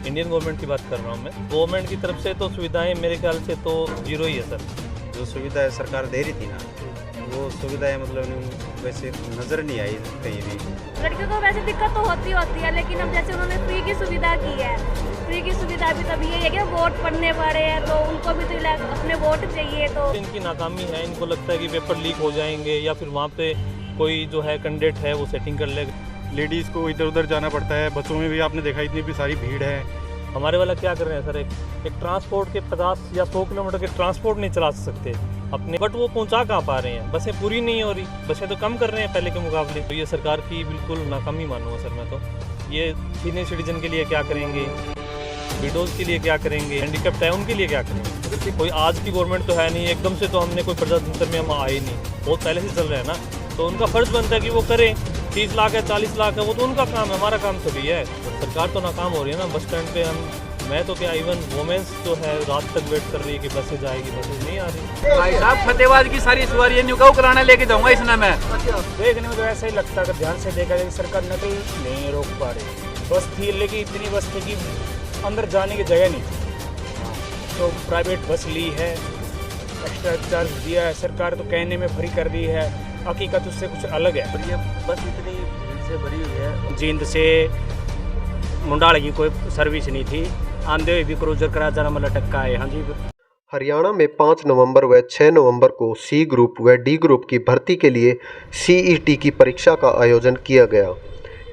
Indian government की बात कर रहा हूँ मैं। गवर्नमेंट की तरफ से तो सुविधाएं मेरे ख्याल से तो जीरो ही है सर। जो सुविधा सरकार दे रही थी ना, वो सुविधाएं मतलब वैसे नज़र नहीं आई कहीं भी। लड़कियों को वैसे दिक्कत तो होती है, लेकिन अब जैसे उन्होंने फ्री की सुविधा की है, फ्री की सुविधा भी तभी है कि वोट पढ़ने पड़े हैं तो उनको भी तो अपने वोट चाहिए। तो इनकी नाकामी है, इनको लगता है कि पेपर लीक हो जाएंगे या फिर वहाँ पे कोई जो है कैंडिडेट है वो सेटिंग कर लेगा। लेडीज़ को इधर उधर जाना पड़ता है, बसों में भी आपने देखा इतनी भी सारी भीड़ है। हमारे वाला क्या कर रहे हैं सर, एक ट्रांसपोर्ट के 50 या 100 किलोमीटर के ट्रांसपोर्ट नहीं चला सकते अपने, बट वो पहुंचा कहाँ पा रहे हैं। बसें पूरी नहीं हो रही, बसें तो कम कर रहे हैं पहले के मुकाबले। तो ये सरकार की बिल्कुल नाकामी मानूंगा सर मैं तो। ये सीनियर सिटीजन के लिए क्या करेंगे, विडोज़ के लिए क्या करेंगे, हैंडीकैप्ड है उनके लिए क्या करेंगे। कोई आज की गवर्नमेंट तो है नहीं, एकदम से तो हमने कोई प्रजातंत्र में हम आए नहीं, बहुत पहले से चल रहे हैं ना। तो उनका फ़र्ज़ बनता है कि वो करें। 30 लाख है 40 लाख है वो तो उनका काम है, हमारा काम थोड़ी है। सरकार तो नाकाम हो रही है ना। बस स्टैंड पे मैं तो क्या, इवन वोमेंस जो है रात तक वेट कर रही है कि बसें जाएगी, बसें नहीं आ रही। भाई साहब फतेहाबाद की सारी सवारी न्यूकाऊ कराने लेके जाऊंगा इस समय मैं। देखने में तो ऐसा ही लगता है, ध्यान से देखा जाए सरकार नकल नहीं रोक पा रही। बस थी लेकिन इतनी बस थी कि अंदर जाने की जगह नहीं थी, तो प्राइवेट बस ली है, एक्स्ट्रा चार्ज दिया है सरकार, तो कहने में फ्री कर दी है, हकीकत उससे कुछ अलग है। पर ये बस इतनी भीड़ से भरी हुई है। जींद से मुंडाल की कोई सर्विस नहीं थी, आंधे हुए भी क्रूजर करा जाना मतलब टक्का है। हाँ जी। हरियाणा में 5 नवंबर व 6 नवंबर को सी ग्रुप व डी ग्रुप की भर्ती के लिए सीईटी की परीक्षा का आयोजन किया गया।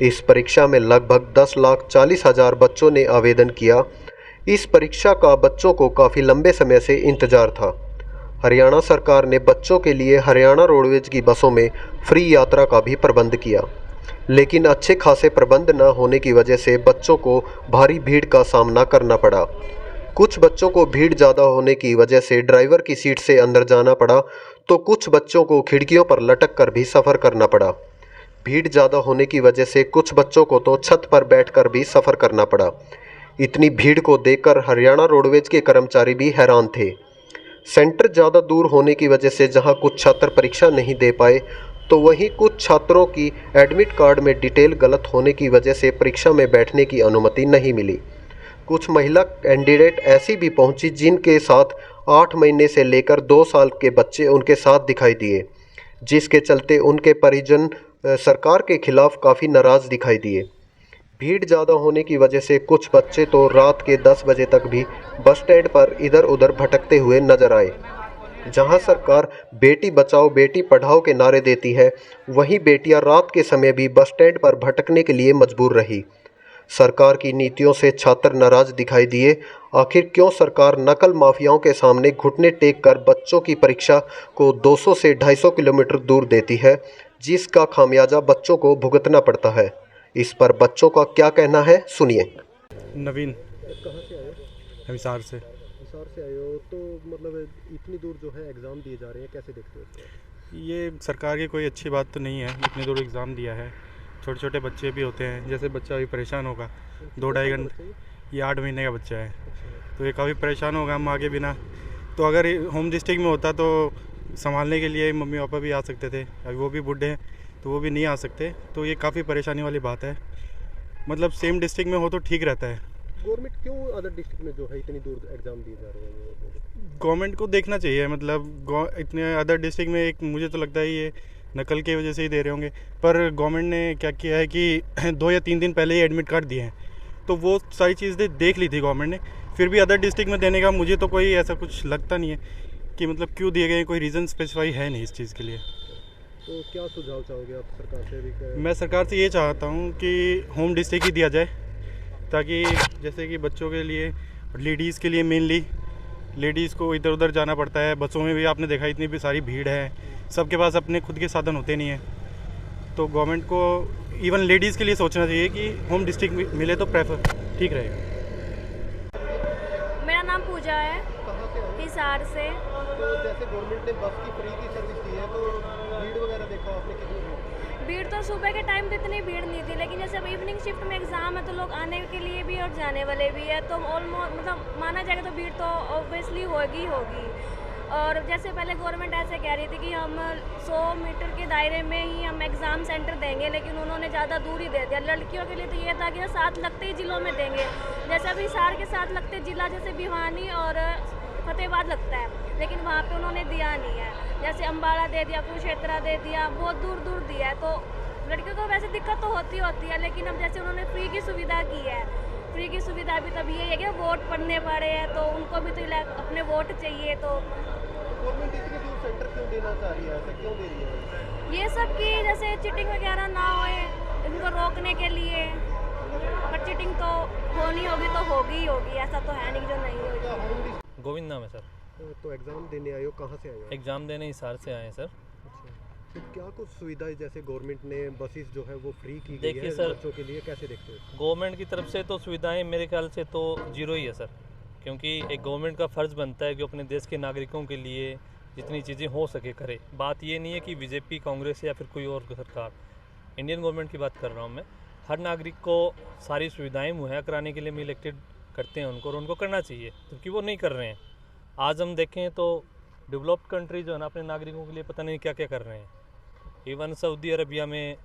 इस परीक्षा में लगभग 10,40,000 बच्चों ने आवेदन किया। इस परीक्षा का बच्चों को काफ़ी लंबे समय से इंतजार था। हरियाणा सरकार ने बच्चों के लिए हरियाणा रोडवेज की बसों में फ्री यात्रा का भी प्रबंध किया, लेकिन अच्छे खासे प्रबंध न होने की वजह से बच्चों को भारी भीड़ का सामना करना पड़ा। कुछ बच्चों को भीड़ ज़्यादा होने की वजह से ड्राइवर की सीट से अंदर जाना पड़ा, तो कुछ बच्चों को खिड़कियों पर लटक कर भी सफ़र करना पड़ा। भीड़ ज़्यादा होने की वजह से कुछ बच्चों को तो छत पर बैठकर भी सफ़र करना पड़ा। इतनी भीड़ को देखकर हरियाणा रोडवेज के कर्मचारी भी हैरान थे। सेंटर ज़्यादा दूर होने की वजह से जहां कुछ छात्र परीक्षा नहीं दे पाए, तो वहीं कुछ छात्रों की एडमिट कार्ड में डिटेल गलत होने की वजह से परीक्षा में बैठने की अनुमति नहीं मिली। कुछ महिला कैंडिडेट ऐसी भी पहुंची जिनके साथ 8 महीने से लेकर 2 साल के बच्चे उनके साथ दिखाई दिए, जिसके चलते उनके परिजन सरकार के खिलाफ काफ़ी नाराज़ दिखाई दिए। भीड़ ज़्यादा होने की वजह से कुछ बच्चे तो रात के 10 बजे तक भी बस स्टैंड पर इधर उधर भटकते हुए नजर आए। जहां सरकार बेटी बचाओ बेटी पढ़ाओ के नारे देती है, वहीं बेटियां रात के समय भी बस स्टैंड पर भटकने के लिए मजबूर रही। सरकार की नीतियों से छात्र नाराज दिखाई दिए। आखिर क्यों सरकार नकल माफियाओं के सामने घुटने टेक कर बच्चों की परीक्षा को 200 से 250 किलोमीटर दूर देती है, जिसका खामियाजा बच्चों को भुगतना पड़ता है। इस पर बच्चों का क्या कहना है, सुनिए। नवीन। कहाँ से आए? हिसार से। हिसार से आए हो, तो मतलब इतनी दूर जो है एग्ज़ाम दिए जा रहे हैं, कैसे देखते हो इसको? ये सरकार की कोई अच्छी बात तो नहीं है, इतनी दूर एग्ज़ाम दिया है। छोटे छोटे बच्चे भी होते हैं, जैसे बच्चा अभी परेशान होगा 2-2.5 घंटे, ये 8 महीने का बच्चा है, तो ये काफ़ी परेशान होगा हम आगे बिना। तो अगर होम डिस्ट्रिक्ट में होता तो संभालने के लिए मम्मी पापा भी आ सकते थे, अभी वो भी बूढ़े हैं तो वो भी नहीं आ सकते, तो ये काफ़ी परेशानी वाली बात है। मतलब सेम डिस्ट्रिक्ट में हो तो ठीक रहता है। गवर्नमेंट क्यों अदर डिस्ट्रिक्ट में जो है इतनी दूर एग्ज़ाम दिए जा रहे हैं? गवर्नमेंट को देखना चाहिए, मतलब इतने अदर डिस्ट्रिक्ट में एक मुझे तो लगता है ये नकल की वजह से ही दे रहे होंगे। पर गवर्नमेंट ने क्या किया है कि 2 या 3 दिन पहले ही एडमिट कार्ड दिए हैं, तो वो सारी चीज़ें देख ली थी गवर्नमेंट ने, फिर भी अदर डिस्ट्रिक्ट में देने का मुझे तो कोई ऐसा कुछ लगता नहीं है कि मतलब क्यों दिए गए, कोई रीज़न स्पेसिफाई है नहीं इस चीज़ के लिए। तो क्या सुझाव चाहोगे आप सरकार से भी? मैं सरकार से ये चाहता हूँ कि होम डिस्ट्रिक्ट ही दिया जाए, ताकि जैसे कि बच्चों के लिए, लेडीज़ के लिए मेनली, लेडीज़ को इधर उधर जाना पड़ता है, बसों में भी आपने देखा इतनी भी सारी भीड़ है, सबके पास अपने खुद के साधन होते नहीं हैं। तो गवर्नमेंट को इवन लेडीज़ के लिए सोचना चाहिए कि होम डिस्ट्रिक्ट मिले तो प्रेफर ठीक रहेगा। मेरा नाम पूजा है, हिसार से। तो जैसे गवर्नमेंट ने बस की फ्री की सर्विस दी है, तो भीड़ वगैरह देखा आपने कितनी? भीड़ तो सुबह के टाइम तो इतनी भीड़ नहीं थी, लेकिन जैसे अब इवनिंग शिफ्ट में एग्ज़ाम है तो लोग आने के लिए भी और जाने वाले भी है, तो ऑलमोस्ट मतलब माना जाएगा तो भीड़ तो ऑब्वियसली होगी। और जैसे पहले गवर्नमेंट ऐसे कह रही थी कि हम 100 मीटर के दायरे में ही हम एग्ज़ाम सेंटर देंगे, लेकिन उन्होंने ज़्यादा दूर ही दे दिया। लड़कियों के लिए तो ये था कि साथ लगते ही ज़िलों में देंगे, जैसे अभी हिसार के साथ लगते ज़िला जैसे भिवानी और फतेहाबाद लगता है, लेकिन वहाँ पे उन्होंने दिया नहीं है। जैसे अम्बाड़ा दे दिया, कुरुक्षेत्र दे दिया, बहुत दूर दूर दिया है। तो लड़कियों को वैसे दिक्कत तो होती है, लेकिन अब जैसे उन्होंने फ्री की सुविधा की है, फ्री की सुविधा भी तब ये है कि वोट पड़ने पड़े हैं तो उनको भी तो अपने वोट चाहिए। तो गवर्नमेंट इतनी दूर सेंटर क्यों देना चाह रही है, ऐसा क्यों दे रही है? ये सब की जैसे चीटिंग वगैरह ना होए इनको रोकने के लिए, पर चीटिंग तो होनी होगी तो होगी ही होगी, ऐसा तो है नहीं जो नहीं होगी। गोविंद नाम है सर। तो एग्ज़ाम देने आए हो, कहाँ से आए हो? एग्ज़ाम देने हिसार से आए हैं सर। अच्छा, तो क्या कुछ सुविधाएं जैसे गवर्नमेंट ने बसेस जो है वो फ्री की गई देखिए है सर, बच्चों के लिए, कैसे देखते हो? गवर्नमेंट की तरफ से तो सुविधाएं मेरे ख्याल से तो जीरो ही है सर, क्योंकि एक गवर्नमेंट का फ़र्ज़ बनता है कि अपने देश के नागरिकों के लिए जितनी चीज़ें हो सके करे। बात ये नहीं है कि बीजेपी, कांग्रेस या फिर कोई और सरकार, इंडियन गवर्नमेंट की बात कर रहा हूँ मैं। हर नागरिक को सारी सुविधाएं मुहैया कराने के लिए हम इलेक्टेड करते हैं उनको, और उनको करना चाहिए, क्योंकि वो नहीं कर रहे हैं। आज हम देखें तो डेवलप्ड कंट्री जो है ना, अपने नागरिकों के लिए पता नहीं क्या क्या कर रहे हैं। इवन सऊदी अरबिया में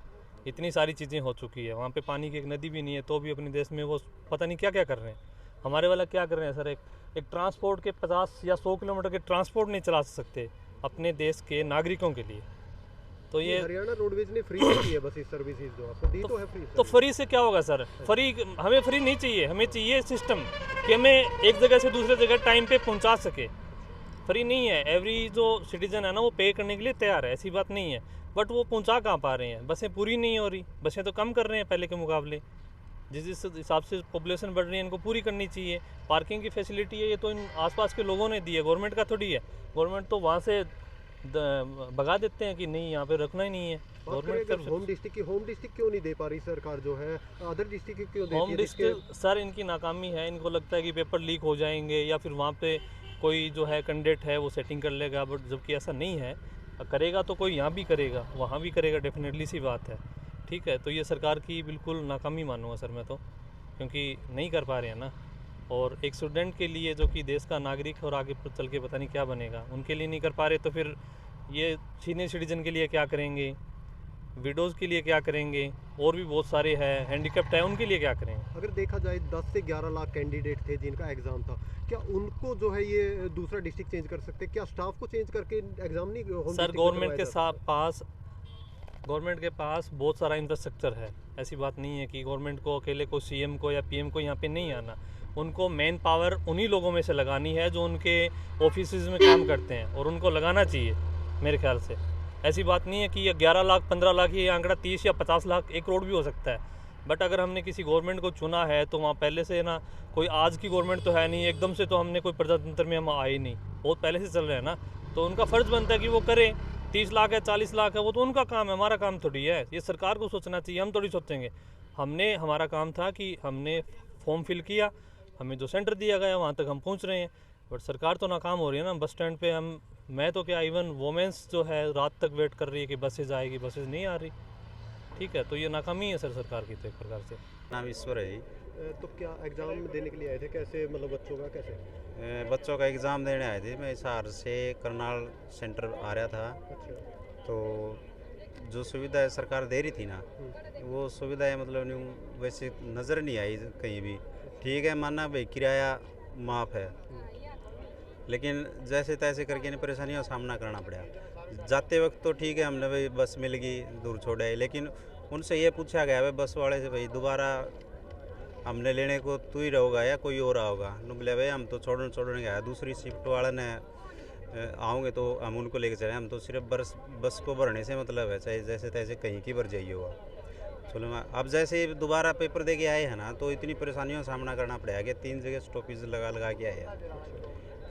इतनी सारी चीज़ें हो चुकी है, वहाँ पे पानी की एक नदी भी नहीं है, तो भी अपने देश में वो पता नहीं क्या क्या कर रहे हैं। हमारे वाला क्या कर रहे हैं सर, एक ट्रांसपोर्ट के 50 या 100 किलोमीटर के ट्रांसपोर्ट नहीं चला सकते अपने देश के नागरिकों के लिए। तो ये हरियाणा रोडवेज ने फ्री की है बस सर्विसेज जो आपको दी तो है फ्री। तो फ्री से क्या होगा सर? फ्री हमें फ्री नहीं चाहिए, हमें चाहिए सिस्टम कि हमें एक जगह से दूसरे जगह टाइम पे पहुंचा सके। फ्री नहीं है, एवरी जो सिटीजन है ना वो पे करने के लिए तैयार है, ऐसी बात नहीं है, बट वो पहुंचा कहाँ पा रहे हैं? बसें पूरी नहीं हो रही, बसें तो कम कर रहे हैं पहले के मुकाबले। जिस हिसाब से पॉपुलेशन बढ़ रही है इनको पूरी करनी चाहिए। पार्किंग की फैसिलिटी है, ये तो इन आसपास के लोगों ने दी है, गवर्नमेंट का थोड़ी है। गवर्नमेंट तो वहाँ से भगा देते हैं कि नहीं यहाँ पे रखना ही नहीं है। गवर्नमेंट होम डिस्ट्रिक्ट क्यों नहीं दे पा रही सरकार जो है, अदर डिस्ट्रिक्ट क्यों देती है? होम डिस्ट्रिक्ट सर इनकी नाकामी है, इनको लगता है कि पेपर लीक हो जाएंगे या फिर वहाँ पे कोई जो है कैंडिडेट है वो सेटिंग कर लेगा, बट जबकि ऐसा नहीं है। करेगा तो कोई यहाँ भी करेगा, वहाँ भी करेगा, डेफिनेटली सी बात है। ठीक है, तो ये सरकार की बिल्कुल नाकामी मानूंगा सर मैं तो, क्योंकि नहीं कर पा रहे हैं ना। और एक स्टूडेंट के लिए जो कि देश का नागरिक है और आगे चल के पता नहीं क्या बनेगा, उनके लिए नहीं कर पा रहे, तो फिर ये सीनियर सिटीजन के लिए क्या करेंगे, विडोज़ के लिए क्या करेंगे, और भी बहुत सारे हैं, हैंडीकैप्ड है, उनके लिए क्या करेंगे? अगर देखा जाए 10 से 11 लाख कैंडिडेट थे जिनका एग्ज़ाम था, क्या उनको जो है ये दूसरा डिस्ट्रिक्ट चेंज कर सकते? क्या स्टाफ को चेंज करके एग्ज़ाम नहीं सर गवर्नमेंट के पास बहुत सारा इंफ्रास्ट्रक्चर है, ऐसी बात नहीं है कि गवर्नमेंट को अकेले को सीएम को या पीएम को यहाँ पे नहीं आना। उनको मेन पावर उन्हीं लोगों में से लगानी है जो उनके ऑफिसेज में काम करते हैं, और उनको लगाना चाहिए मेरे ख्याल से। ऐसी बात नहीं है कि ये 11 लाख 15 लाख ये आंकड़ा 30 या 50 लाख 1 करोड़ भी हो सकता है। बट अगर हमने किसी गवर्नमेंट को चुना है तो वहाँ पहले से ना, कोई आज की गवर्नमेंट तो है नहीं, एकदम से तो हमने कोई प्रजातंत्र में हम आए नहीं, बहुत पहले से चल रहे हैं ना। तो उनका फ़र्ज़ बनता है कि वो करें। 30 लाख है 40 लाख है वो तो उनका काम है, हमारा काम थोड़ी है। ये सरकार को सोचना चाहिए, हम थोड़ी सोचेंगे। हमारा काम था कि हमने फॉर्म फिल किया, हमें जो सेंटर दिया गया वहाँ तक हम पहुँच रहे हैं, बट सरकार तो नाकाम हो रही है ना। बस स्टैंड पे मैं तो क्या, इवन वोमेंस जो है रात तक वेट कर रही है कि बसेज आएगी, बसेज नहीं आ रही। ठीक है, तो ये नाकामी है सर सरकार की तो एक प्रकार से। नाम ईश्वर है जी। तो क्या एग्ज़ाम देने के लिए आए थे, कैसे मतलब बच्चों का कैसे? बच्चों का एग्ज़ाम देने आए थे। मैं हिसार से करनाल सेंटर आ रहा था, अच्छा, तो जो सुविधाएं सरकार दे रही थी ना, वो सुविधाएं मतलब न्यू वैसे नज़र नहीं आई कहीं भी। ठीक है, माना भाई किराया माफ़ है, लेकिन जैसे तैसे करके इन परेशानियों का सामना करना पड़ा। जाते वक्त तो ठीक है, हमने भाई बस मिल गई, दूर छोड़े, लेकिन उनसे ये पूछा गया भाई बस वाले से, भाई दोबारा हमने लेने को तू ही रहोगा या कोई और आओगा? बोले भाई हम तो छोड़ने गया, दूसरी शिफ्ट वाले ने आओगे तो हम उनको लेके चले, हम तो सिर्फ बस को भरने से मतलब है, चाहे जैसे तैसे कहीं की भर जाइए होगा। चलो अब जैसे दोबारा पेपर दे के आए हैं ना, तो इतनी परेशानियों का सामना करना पड़ेगा कि 3 जगह स्टॉपेज लगा के आए हैं।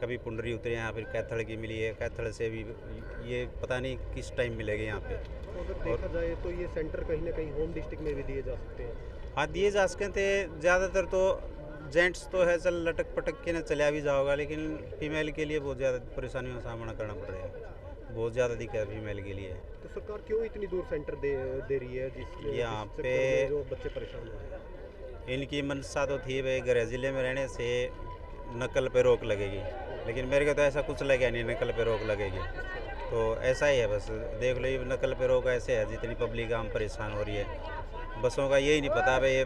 कभी पुंडरी उतरे हैं, फिर कैथड़ की मिली है, कैथड़ से भी ये पता नहीं किस टाइम मिलेगी यहाँ पे। अगर देखा जाए तो ये सेंटर कहीं ना कहीं होम डिस्ट्रिक्ट में भी दिए जा सकते हैं। हाँ, दिए जा सकते थे। ज़्यादातर तो जेंट्स तो है, चल लटक पटक के ना चला भी जाओगा, लेकिन फीमेल के लिए बहुत ज़्यादा परेशानियों का सामना करना पड़ रहा है, बहुत ज़्यादा दिक्कत है फीमेल के लिए। तो सरकार क्यों इतनी दूर सेंटर दे रही है यहाँ जिस पे जो बच्चे परेशान हो रहे हैं? इनकी मंशा तो थी भाई गृह जिले में रहने से नकल पे रोक लगेगी, लेकिन मेरे को तो ऐसा कुछ लगा नहीं नकल पे रोक लगेगी। तो ऐसा ही है बस, देख लो ये नकल पे रोक ऐसे है, जितनी पब्लिक आम परेशान हो रही है। बसों का यही नहीं पता भाई ये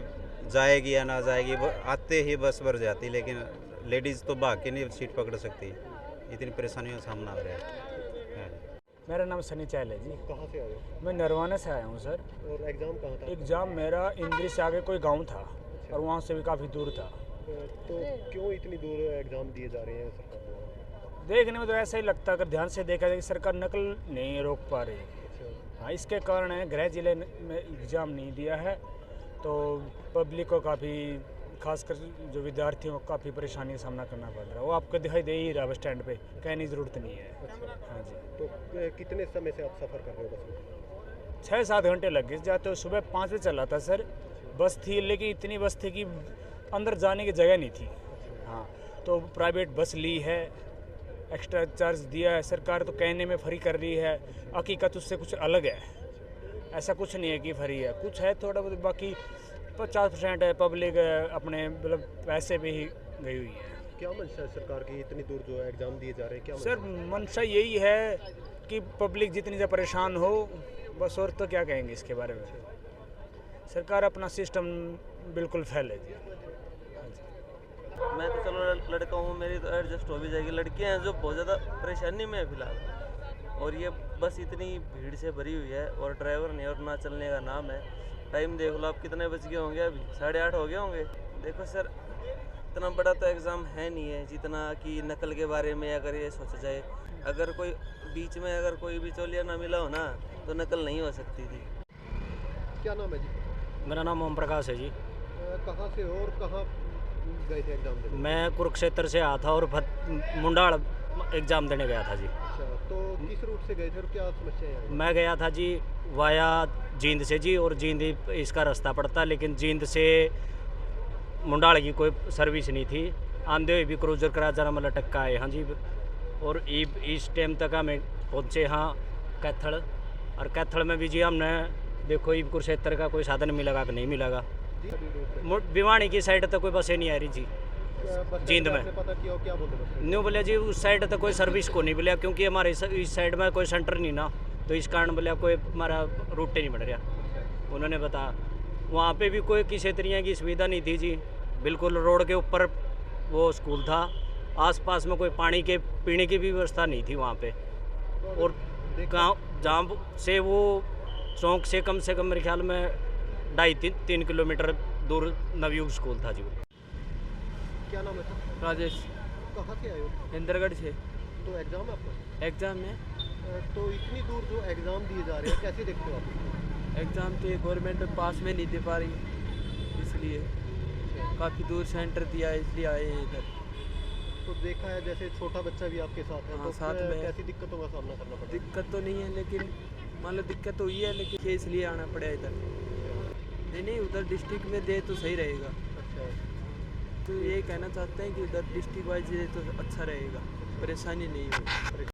जाएगी या ना जाएगी, आते ही बस भर जाती, लेकिन लेडीज़ तो भाग के नहीं सीट पकड़ सकती, इतनी परेशानियों का सामना हो रहा है। मेरा नाम सनी चहल है जी। कहाँ से आए हो? मैं नरवाने से आया हूँ सर। और एग्ज़ाम कहाँ था? एग्ज़ाम मेरा इंद्री से आगे कोई गांव था और वहाँ से भी काफ़ी दूर था। तो क्यों इतनी दूर एग्ज़ाम दिए जा रहे हैं सरकार द्वारा? देखने में तो ऐसा ही लगता है, अगर ध्यान से देखा जाए कि सरकार नकल नहीं रोक पा रही। हाँ, इसके कारण है गृह जिले में एग्ज़ाम नहीं दिया है, तो पब्लिक को काफ़ी, खासकर जो विद्यार्थियों को काफ़ी परेशानी का सामना करना पड़ रहा है। वो आपको दिखाई दे ही रहा है बस स्टैंड पे, कहने की ज़रूरत नहीं है। हाँ जी। तो कितने समय से आप सफ़र कर रहे हो बस में? 6-7 घंटे लग गए। जाते हो सुबह 5 बजे चला था सर, बस थी, लेकिन इतनी बस थी कि अंदर जाने की जगह नहीं थी। हाँ, तो प्राइवेट बस ली है, एक्स्ट्रा चार्ज दिया है सरकार, तो कहने में फ्री कर रही है, हकीकत उससे कुछ अलग है। ऐसा कुछ नहीं है कि फ्री है, कुछ है थोड़ा बहुत, बाकी 50% है पब्लिक अपने मतलब पैसे पे ही गई हुई है। क्या मंशा है सरकार की, इतनी दूर जो एग्ज़ाम दिए जा रहे हैं, क्या सर मंशा यही है कि पब्लिक जितनी ज़्यादा परेशान हो, बस, और तो क्या कहेंगे इसके बारे में। सरकार अपना सिस्टम बिल्कुल फेल है जी। मैं तो चलो लड़का हूँ, मेरी तो एडजस्ट हो भी जाएगी। लड़कियाँ हैं जो बहुत ज़्यादा परेशानी में है फिलहाल, और ये बस इतनी भीड़ से भरी हुई है और ड्राइवर नहीं और ना चलने का नाम है। टाइम देख लो आप, कितने बज गए होंगे, अभी 8:30 हो गए होंगे। देखो सर, इतना बड़ा तो एग्ज़ाम है नहीं है जितना कि नकल के बारे में अगर ये सोचा जाए। अगर कोई बीच में अगर कोई भी चोलिया ना मिला हो ना, तो नकल नहीं हो सकती थी। क्या नाम है जी? मेरा नाम ओम प्रकाश है जी। कहाँ से हो और कहाँ गए थे एग्ज़ाम देने? मैं कुरुक्षेत्र से आया था और मुंडाल एग्ज़ाम देने गया था जी। अच्छा, तो किस रूट से गए थे और क्या समस्या है? मैं गया था जी वाया जींद से जी, और जींद इसका रास्ता पड़ता, लेकिन जींद से मुंडाल की कोई सर्विस नहीं थी। आंधे हुए भी क्रूजर करा जरा मतलब टक्का है। हाँ जी, और इस टाइम तक हमें पहुँचे हाँ कैथल, और कैथल में भी जी हमने देखो ये कुरुक्षेत्र का कोई साधन मिलेगा कि नहीं मिलेगा। भिवानी की साइड तक कोई बसें नहीं आ रही जी। जींद में पता किया क्या बोलते? न्यू बोले जी उस साइड तक कोई सर्विस को नहीं मिला, क्योंकि हमारे इस साइड में कोई सेंटर नहीं ना, तो इस कारण बोले कोई हमारा रूट नहीं बढ़ रहा। उन्होंने बताया वहाँ पे भी कोई किसी तरह की सुविधा नहीं थी जी। बिल्कुल रोड के ऊपर वो स्कूल था, आसपास में कोई पानी के पीने की भी व्यवस्था नहीं थी वहाँ पे। और गाँव जहाँ से वो चौक से कम मेरे ख्याल में 2.5-3 किलोमीटर दूर नवयुग स्कूल था जी। क्या नाम है सर? राजेश। कहाँ से आए हो? इंद्रगढ़ से। तो एग्ज़ाम है आपका? एग्ज़ाम में तो इतनी दूर जो एग्ज़ाम दिए जा रहे हैं, कैसे देखते हो आप? एग्ज़ाम तो गवर्नमेंट पास में नहीं दे पा रही, इसलिए काफ़ी दूर सेंटर दिया है, इसलिए आए हैं इधर। तो देखा है जैसे छोटा बच्चा भी आपके साथ है, हाँ, तो साथ में कैसी दिक्कतों का सामना करना पड़ा? दिक्कत तो नहीं है, लेकिन मान लो दिक्कत तो हुई है, लेकिन इसलिए आना पड़ा इधर। नहीं उधर डिस्ट्रिक्ट में दे तो सही रहेगा। अच्छा, तो ये कहना चाहते हैं कि उधर डिस्ट्रिक्ट वाइज दे तो अच्छा रहेगा, परेशानी नहीं हो।